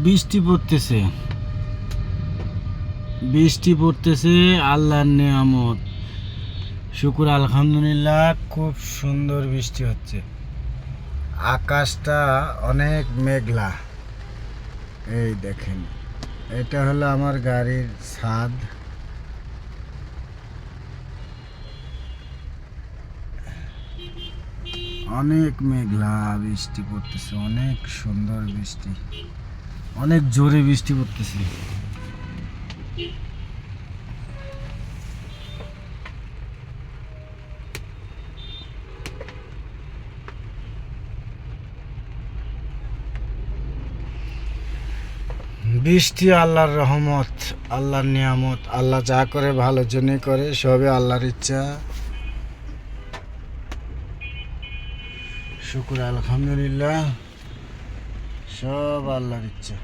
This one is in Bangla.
বৃষ্টি পড়তেছে, বৃষ্টি পড়তেছে, আল্লাহর নিয়ামত। শুকুর আলহামদুলিল্লাহ, খুব সুন্দর বৃষ্টি হচ্ছে। আকাশটা অনেক মেঘলা। এই দেখেন, এটা হলো আমার গাড়ির ছাদ। অনেক মেঘলা, বৃষ্টি পড়তেছে, অনেক সুন্দর বৃষ্টি, অনেক জোরে বৃষ্টি পড়তেছে। বৃষ্টি আল্লাহর রহমত, আল্লাহর নিয়ামত। আল্লাহ যা করে ভালোর জন্যই করে, সবই আল্লাহর ইচ্ছা। শুকুর আলহামদুলিল্লাহ, সব আল্লাহর ইচ্ছা।